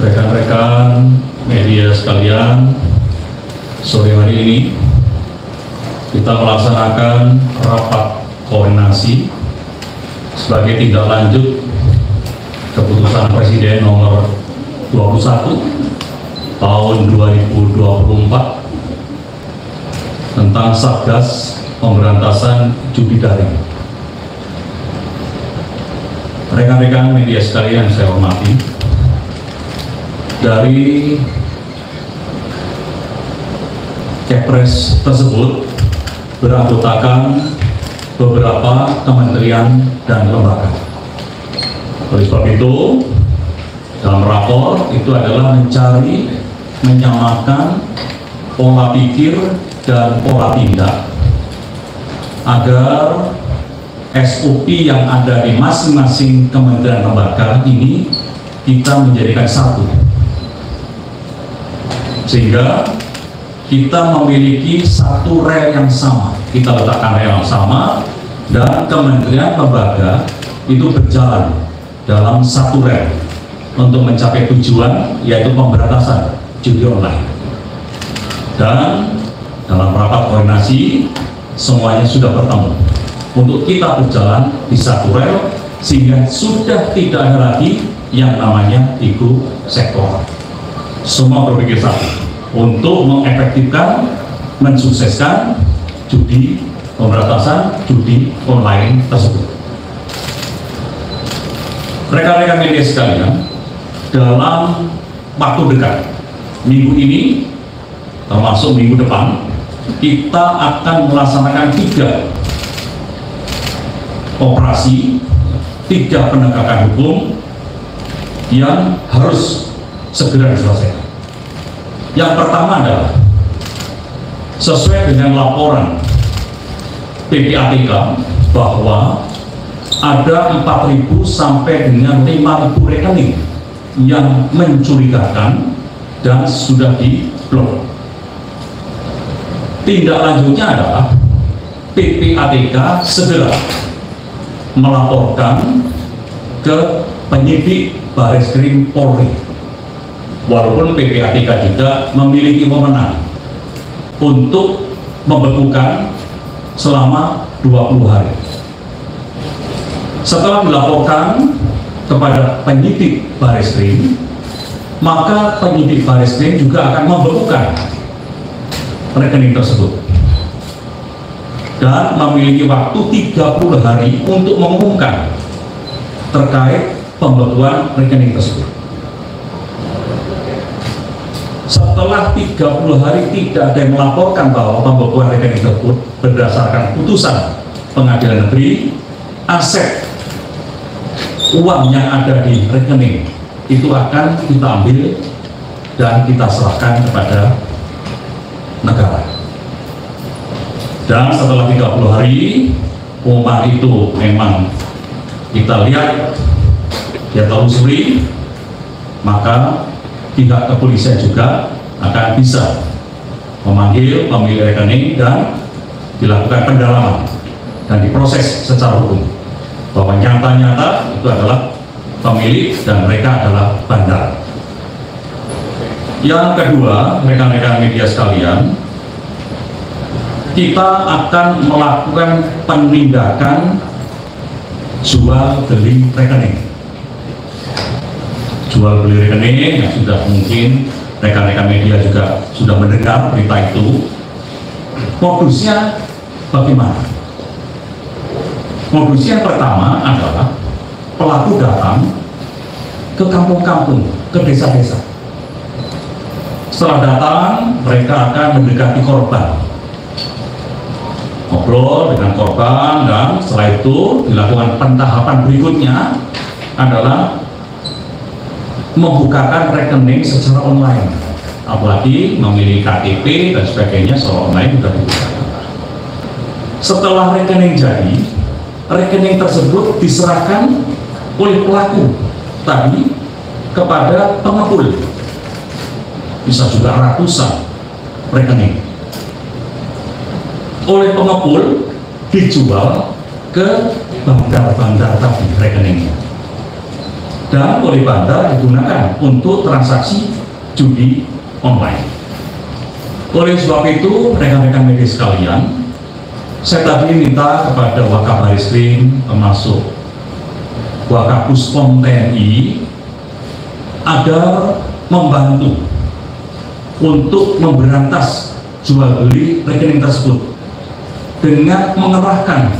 rekan-rekan media sekalian, sore hari ini kita melaksanakan rapat koordinasi sebagai tindak lanjut keputusan Presiden nomor 21 tahun 2024 tentang Satgas Pemberantasan Judi Daring. Rekan-rekan media sekalian yang saya hormati, dari Kepres tersebut beranggotakan beberapa kementerian dan lembaga. Oleh sebab itu, dalam rapor itu adalah menyamakan pola pikir dan pola tindak agar SOP yang ada di masing-masing kementerian lembaga ini kita menjadikan satu, sehingga kita memiliki satu rel yang sama, kita letakkan rel yang sama, dan kementerian lembaga itu berjalan dalam satu rel untuk mencapai tujuan, yaitu pemberantasan judi online. Dan dalam rapat koordinasi semuanya sudah bertemu untuk kita berjalan di satu rel, sehingga sudah tidak ada lagi yang namanya ego sektor. Semua berpikir satu untuk mengefektifkan, mensukseskan pemberantasan judi online tersebut. Rekan-rekan media sekalian, dalam waktu dekat, minggu ini termasuk minggu depan, kita akan melaksanakan 3 operasi, 3 penegakan hukum yang harus segera diselesaikan. Yang pertama adalah sesuai dengan laporan PPATK bahwa ada 4.000 sampai dengan 5.000 rekening yang mencurigakan dan sudah diblok. Tindak lanjutnya adalah PPATK segera melaporkan ke penyidik Bareskrim Polri, walaupun PPATK juga memiliki wewenang untuk membekukan selama 20 hari. Setelah dilaporkan kepada penyidik Bareskrim, maka penyidik Bareskrim juga akan membekukan rekening tersebut dan memiliki waktu 30 hari untuk mengumumkan terkait pembekuan rekening tersebut. Setelah 30 hari tidak ada yang melaporkan bahwa pembekuan rekening tersebut berdasarkan putusan pengadilan negeri, aset uang yang ada di rekening itu akan kita ambil dan kita serahkan kepada negara. Dan setelah 30 hari pengumuman itu memang kita lihat dia telusuri, maka pihak kepolisian juga akan bisa memanggil pemilik rekening dan dilakukan pendalaman dan diproses secara hukum bahwa nyata-nyata itu adalah pemilik dan mereka adalah bandar. Yang kedua, rekan-rekan media sekalian, kita akan melakukan penindakan jual beli rekening. Jual beli rekening yang sudah mungkin rekan-rekan media juga sudah mendengar berita itu. Modusnya bagaimana? Modus yang pertama adalah pelaku datang ke kampung-kampung, ke desa-desa. Setelah datang, mereka akan mendekati korban, ngobrol dengan korban, dan setelah itu dilakukan pentahapan berikutnya adalah membukakan rekening secara online, apalagi memiliki KTP dan sebagainya secara online sudah dibuka. Setelah rekening jadi, rekening tersebut diserahkan oleh pelaku tadi kepada pengepul, bisa juga ratusan rekening. Oleh pengepul dijual ke bandar-bandar tadi rekeningnya. dan oleh bandar digunakan untuk transaksi judi online. Oleh sebab itu, rekan-rekan media sekalian, saya tadi minta kepada Wakabarisreskrim termasuk Wakapuspom TNI agar membantu untuk memberantas jual beli rekening tersebut dengan mengerahkan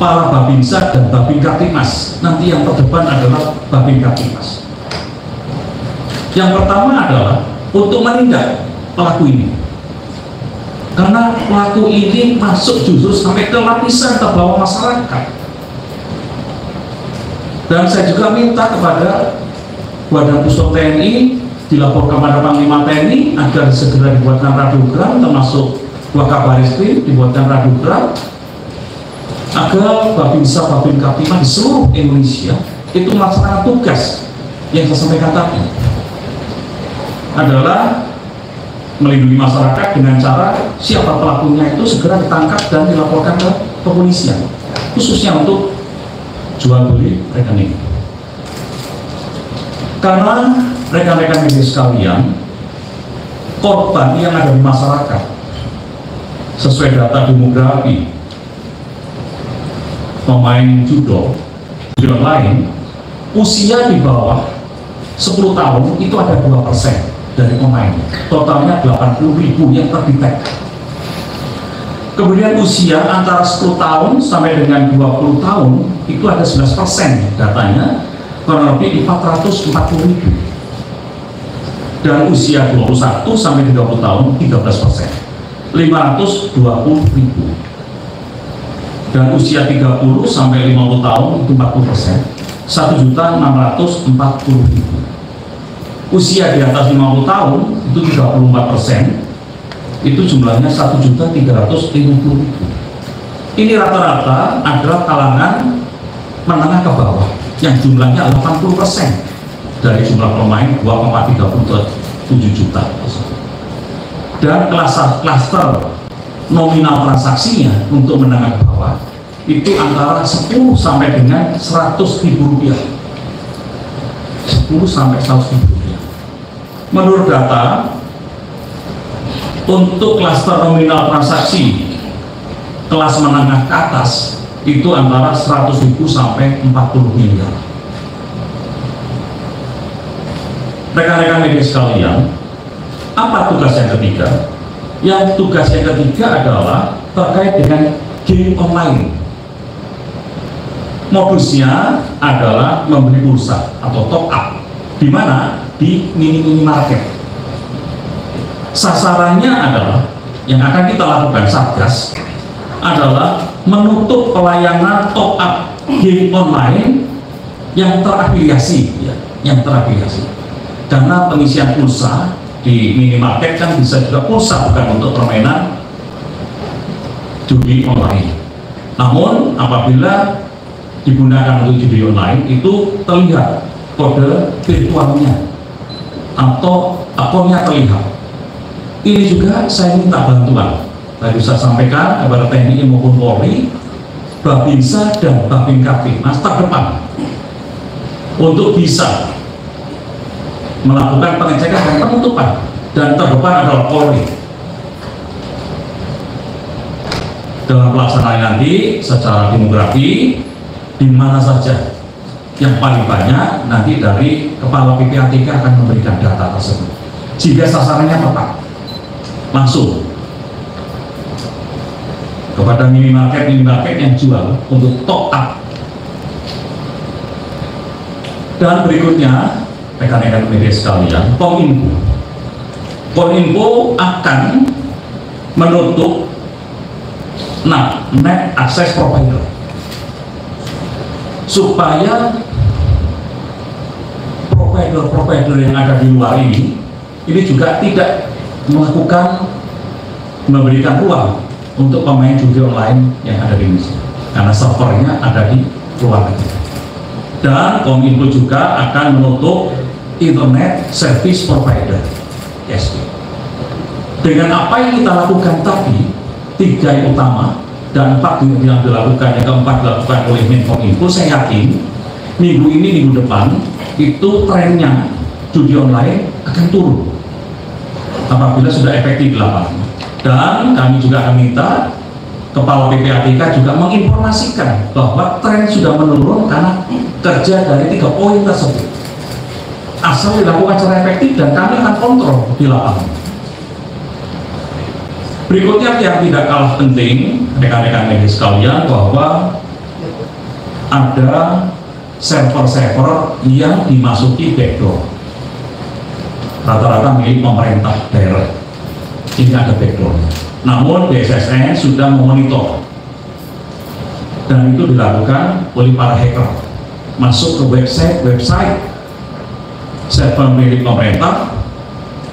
para Babinsa dan Babin Kaptimas. Nanti yang terdepan adalah Babin Kaptimas. Yang pertama adalah untuk menindak pelaku ini, karena pelaku ini masuk justru sampai ke lapisan terbawah masyarakat. Dan saya juga minta kepada Badan Puspom TNI dilaporkan kepada Panglima TNI agar segera dibuatkan radiogram, termasuk Wakabarisreskrim dibuatkan radiogram, agar Babinsa Babin Kaptimas di seluruh Indonesia itu melaksanakan tugas yang saya sampaikan tadi, adalah melindungi masyarakat dengan cara siapa pelakunya itu segera ditangkap dan dilaporkan ke kepolisian, khususnya untuk jual beli rekening. Karena rekan-rekan media sekalian, korban yang ada di masyarakat sesuai data demografi pemain judo online usia di bawah 10 tahun itu ada 2% dari pemain, totalnya 80.000 yang terdetek. Kemudian usia antara 10 tahun sampai dengan 20 tahun itu ada 11% datanya, kurang lebih 440.000. Dan usia 21 sampai 30 tahun 13%, 520.000. Dan usia 30 sampai 50 tahun itu 40%, 1.640.000. Usia di atas 50 tahun itu 34%, itu jumlahnya 1.350.000. Ini rata-rata adalah kalangan menengah ke bawah yang jumlahnya 80% dari jumlah pemain 2,37 juta. Dan klaster nominal transaksinya untuk menengah ke bawah itu antara 10 sampai dengan 100.000 rupiah, 10 sampai 100.000 rupiah. Menurut data, untuk klaster nominal transaksi kelas menengah ke atas itu antara 100.000 sampai 40 miliar. Rekan-rekan media sekalian, apa tugas yang ketiga? Yang tugas yang ketiga adalah terkait dengan game online. Modusnya adalah membeli pulsa atau top up, di mana di mini market. Sasarannya adalah yang akan kita lakukan Satgas adalah menutup pelayanan top up game online yang terafiliasi, ya, yang terafiliasi. Karena pengisian pulsa di minimarket kan bisa juga pulsa, bukan untuk permainan judi online. Namun apabila digunakan untuk judi online itu terlihat kode virtualnya atau akunnya terlihat. Ini juga saya minta bantuan. Tadi saya sampaikan kepada TNI maupun Polri, Babinsa dan Babin Kaptimas terdepan untuk bisa melakukan pengecekan dan penutupan, dan terdepan adalah Polri. Dalam pelaksanaan nanti secara demografi di mana saja yang paling banyak, nanti dari Kepala PPATK akan memberikan data tersebut jika sasarannya tepat, langsung kepada minimarket yang jual untuk top up. Dan berikutnya rekan-rekan media sekalian, Kominfo akan menutup net access provider supaya provider yang ada di luar ini juga tidak memberikan ruang untuk pemain judi online yang ada di Indonesia, karena servernya ada di luar negeri. Dan Kominfo juga akan menutup Internet Service Provider (ISP). Dengan apa yang kita lakukan tadi, 3 yang utama dan 4 yang dilakukan, yang keempat dilakukan oleh Menkominfo, saya yakin minggu ini, minggu depan itu trennya judi online akan turun apabila sudah efektif di lapangan. Dan kami juga akan minta Kepala PPATK juga menginformasikan bahwa tren sudah menurun karena kerja dari 3 poin tersebut. Asal dilakukan secara efektif dan kami akan kontrol di lapangan. Berikutnya yang tidak kalah penting, rekan-rekan media sekalian, bahwa ada server-server yang dimasuki backdoor. Rata-rata milik pemerintah daerah. Ini ada backdoor. Namun BSSN sudah memonitor dan itu dilakukan oleh para hacker masuk ke website server milik pemerintah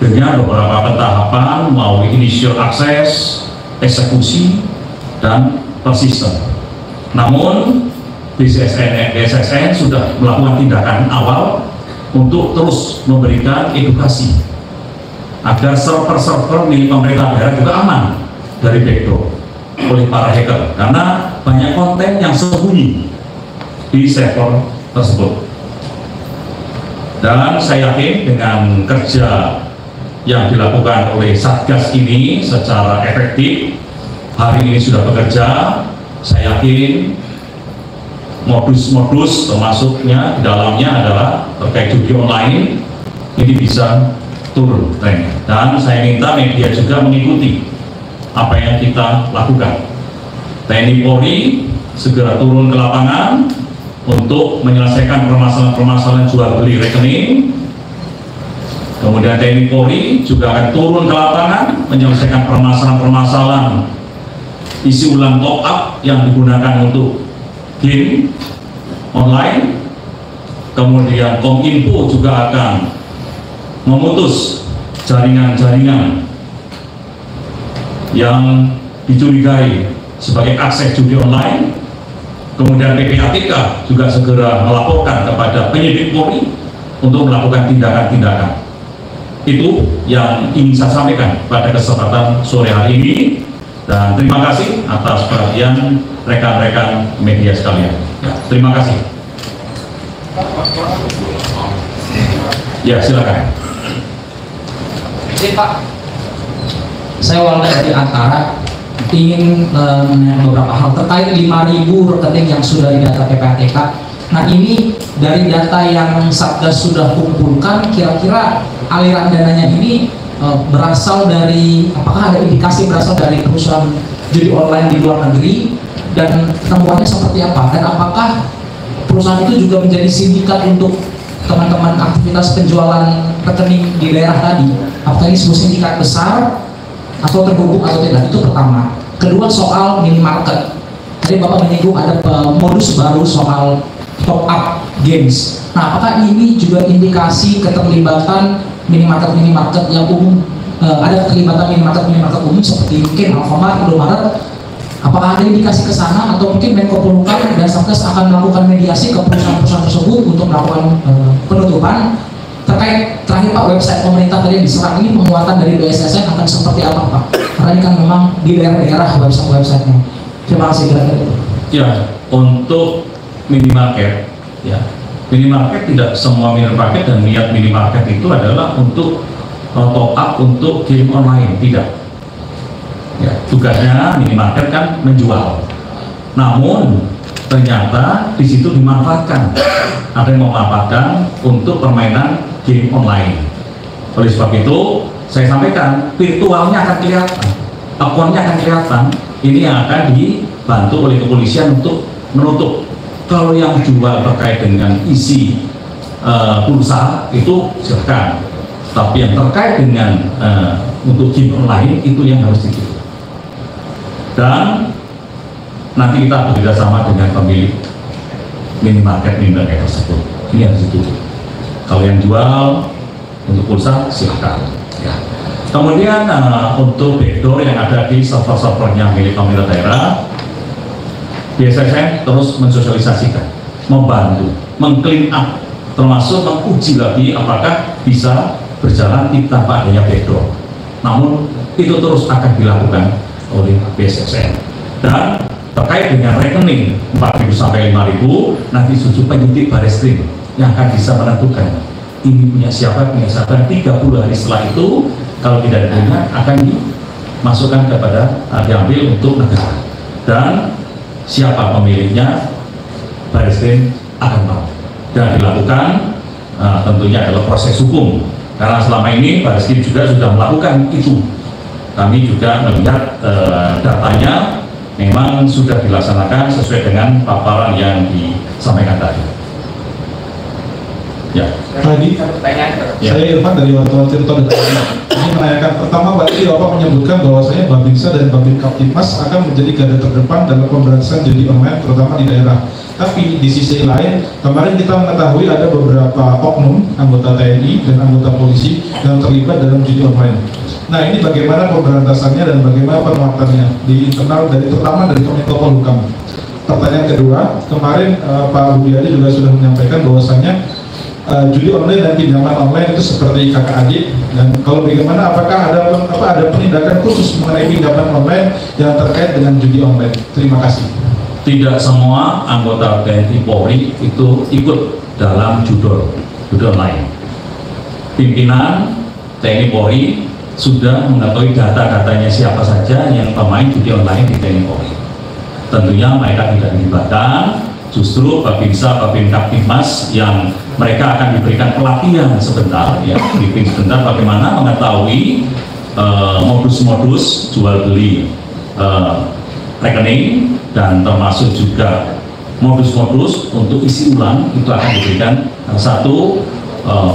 dengan beberapa tahapan melalui initial access, eksekusi, dan persistent. Namun BSSN sudah melakukan tindakan awal untuk terus memberikan edukasi agar server-server milik pemerintah daerah juga aman dari backdoor oleh para hacker, karena banyak konten yang sembunyi di server tersebut. Dan saya yakin dengan kerja yang dilakukan oleh Satgas ini secara efektif, hari ini sudah bekerja, saya yakin modus-modus termasuknya di dalamnya adalah terkait judi online ini bisa turun trennya. Dan saya minta media juga mengikuti apa yang kita lakukan. TNI Polri segera turun ke lapangan untuk menyelesaikan permasalahan-permasalahan jual beli rekening. Kemudian TNI Polri juga akan turun ke lapangan menyelesaikan permasalahan-permasalahan isi ulang top up yang digunakan untuk game online. Kemudian Kominfo juga akan memutus jaringan-jaringan yang dicurigai sebagai akses judi online. Kemudian PPATK juga segera melaporkan kepada penyidik Polri untuk melakukan tindakan-tindakan. Itu yang ingin saya sampaikan pada kesempatan sore hari ini, dan terima kasih atas perhatian rekan-rekan media sekalian. Ya, terima kasih. Ya, silakan. Jadi Pak, saya Walda dari Antara ingin menanyakan beberapa hal terkait 5.000 rekening yang sudah didata PPATK. Nah, ini dari data yang Satgas sudah kumpulkan, kira-kira aliran dananya ini berasal dari, apakah ada indikasi berasal dari perusahaan judi online di luar negeri, dan temuannya seperti apa, dan apakah perusahaan itu juga menjadi sindikat untuk teman-teman aktivitas penjualan rekening di daerah tadi? Apakah ini sebuah sindikat besar atau terhubung atau tidak? Itu pertama. Kedua, soal minimarket. Tadi Bapak menyinggung ada modus baru soal top up games. Nah, apakah ini juga indikasi keterlibatan minimarket yang umum? Ada keterlibatan minimarket umum seperti mungkin Alfamart, Indomaret. Apakah ada indikasi ke sana, atau mungkin Menko Polhukam dan Satgas akan melakukan mediasi ke perusahaan-perusahaan tersebut untuk melakukan penutupan? Terkait terakhir Pak, website pemerintah tadi yang diserang ini, penguatan dari BSSN akan seperti apa Pak? Karena ini kan memang di daerah-daerah website-nya. Terima kasih kira-kira. Ya, untuk minimarket, ya, minimarket tidak semua minimarket, dan niat minimarket itu adalah untuk top up untuk game online, tidak. Ya, tugasnya minimarket kan menjual. Namun ternyata di situ dimanfaatkan, ada yang memanfaatkan untuk permainan game online. Oleh sebab itu saya sampaikan, virtualnya akan kelihatan, akunnya akan kelihatan. Ini yang akan dibantu oleh kepolisian untuk menutup. Kalau yang jual terkait dengan isi pulsa itu silakan, tapi yang terkait dengan untuk game online itu yang harus ditutup. Dan nanti kita bekerjasama dengan pemilik minimarket tersebut. Ini harus ditutup. Kalau yang jual untuk pulsa silakan. Ya. Kemudian untuk backdoor yang ada di server-servernya milik pemerintah daerah, BSSN terus mensosialisasikan, membantu, meng-clean up, termasuk menguji lagi apakah bisa berjalan tanpa adanya backdoor. Namun itu terus akan dilakukan oleh BSSN. Dan terkait dengan rekening 4.000 sampai 5.000, nanti susu penyidik Bareskrim yang akan bisa menentukan ini punya siapa, 30 hari setelah itu kalau tidak ada akan dimasukkan kepada diambil untuk negara, dan siapa pemiliknya Bareskrim akan tahu dan dilakukan tentunya adalah proses hukum, karena selama ini Bareskrim juga sudah melakukan itu. Kami juga melihat datanya memang sudah dilaksanakan sesuai dengan paparan yang disampaikan tadi. Ya. Tadi saya Irfan dari wartawan Tirto ini menanyakan, pertama berarti Bapak menyebutkan bahwasanya Babinsa dan Babin Kaptipmas akan menjadi garda terdepan dalam pemberantasan judi online terutama di daerah. Tapi di sisi lain, kemarin kita mengetahui ada beberapa oknum anggota TNI dan anggota polisi yang terlibat dalam judi online. Nah, ini bagaimana pemberantasannya dan bagaimana penguatannya di internal dari terutama dari Kemenko Polhukam. Pertanyaan kedua, kemarin Pak Budiadi juga sudah menyampaikan bahwasanya judi online dan pinjaman online itu seperti kakak adik, dan kalau bagaimana apakah ada penindakan khusus mengenai pinjaman online yang terkait dengan judi online? Terima kasih. Tidak semua anggota TNI Polri itu ikut dalam judi online. Pimpinan TNI Polri sudah mengetahui data-datanya siapa saja yang pemain judi online di TNI Polri. Tentunya mereka tidak dilibatkan, justru Babinsa, Babin Kaptipmas yang mereka akan diberikan pelatihan sebentar, ya, briefing sebentar bagaimana mengetahui modus-modus jual beli rekening, dan termasuk juga modus-modus untuk isi ulang itu akan diberikan satu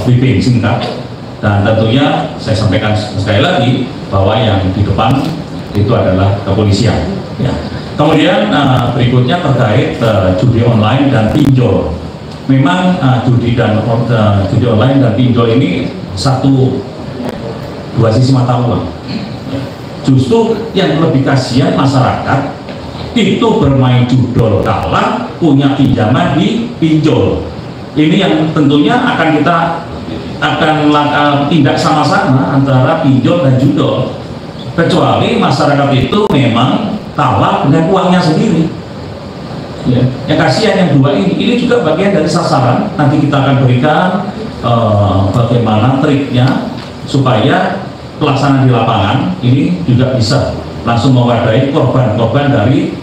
briefing singkat. Dan tentunya saya sampaikan sekali lagi bahwa yang di depan itu adalah kepolisian. Ya. Kemudian berikutnya terkait judi online dan pinjol. Memang judi online dan pinjol ini dua sisi mata uang. Justru yang lebih kasihan masyarakat itu bermain judol kalah, punya pinjaman di pinjol. Ini yang tentunya akan kita tindak sama-sama antara pinjol dan judol, kecuali masyarakat itu memang kalah dengan uangnya sendiri. Ya, yang kasihan yang dua ini juga bagian dari sasaran. Nanti kita akan berikan bagaimana triknya supaya pelaksanaan di lapangan ini juga bisa langsung mewadahi korban-korban dari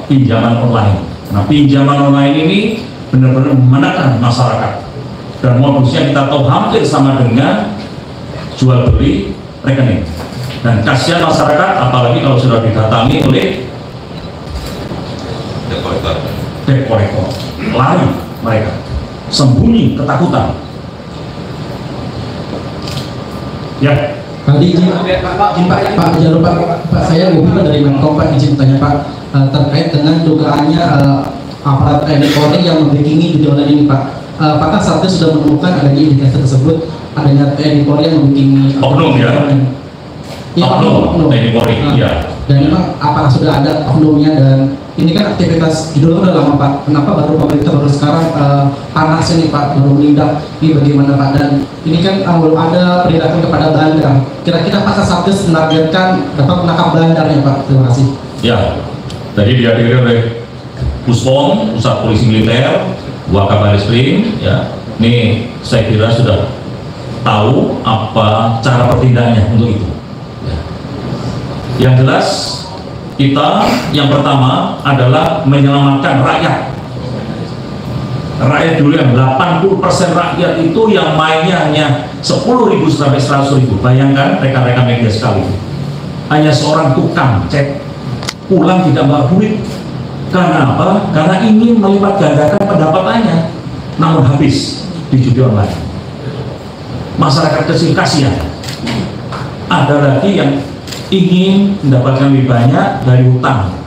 pinjaman online. Nah, pinjaman online ini benar-benar menekan masyarakat, dan modusnya kita tahu hampir sama dengan jual beli rekening. Dan kasihan masyarakat, apalagi kalau sudah didatangi oleh debt collector, lari mereka, sembunyi, ketakutan. Ya. Tadi izin Pak, jangan lupa Pak, saya Bobina dari Menkom, Pak, izin tanya Pak terkait dengan dugaannya aparat TNI Polri yang membreakingi judi online ini, Pak. Apakah Satgas sudah menemukan adanya indikasi tersebut, adanya TNI Polri yang membreakingi oknum ya? Ya, oknum TNI Polri, ya. Dan memang apakah sudah ada oknumnya, dan ini kan aktivitas judul udah lama Pak, kenapa baru pemerintah baru sekarang panas ini Pak, baru menindak ini bagaimana Pak? Dan ini kan belum ada penindakan kepada bandar. Kira-kira apakah Satgas menargetkan dapat menangkap bandarnya Pak? Terima kasih. Ya, tadi dihadiri oleh Puspom, Pusat Polisi Militer, Wakabariskrim, ya. Ini saya kira sudah tahu apa cara pertindakannya untuk itu. Ya. Yang jelas kita yang pertama adalah menyelamatkan rakyat. Rakyat dulu yang 80% rakyat itu yang mainnya hanya 10.000 sampai 100.000. Bayangkan rekan-rekan media sekali, hanya seorang tukang cek pulang tidak bawa duit. Karena apa? Karena ingin melipat gandakan pendapatannya, namun habis di judi online. Masyarakat kecil kasihan. Ada lagi yang ingin mendapatkan lebih banyak dari hutang,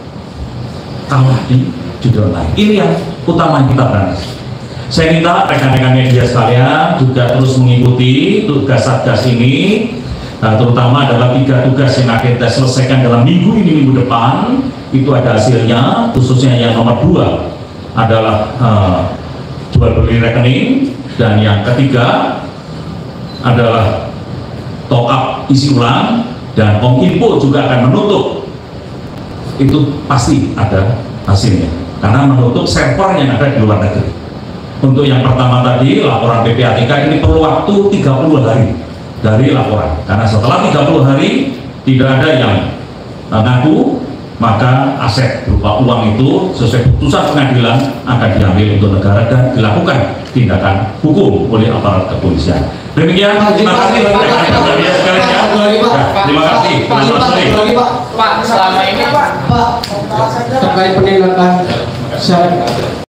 kalah di judi online. Ini yang utama kita berantas. Saya minta rekan-rekan media sekalian juga terus mengikuti tugas Satgas ini. Nah, terutama adalah 3 tugas yang akan kita selesaikan dalam minggu ini, minggu depan itu ada hasilnya. Khususnya yang nomor 2 adalah jual beli rekening, dan yang ketiga adalah top up isi ulang, dan Kominfo juga akan menutup itu pasti ada hasilnya, karena menutup server yang ada di luar negeri. Untuk yang pertama tadi, laporan PPATK ini perlu waktu 30 hari dari laporan, karena setelah 30 hari tidak ada yang ngaku, maka aset berupa uang itu sesuai putusan pengadilan akan diambil untuk negara dan dilakukan tindakan hukum oleh aparat kepolisian. Demikian, terima kasih terima kasih. Pak, selama ini Pak terkait penindakan syarat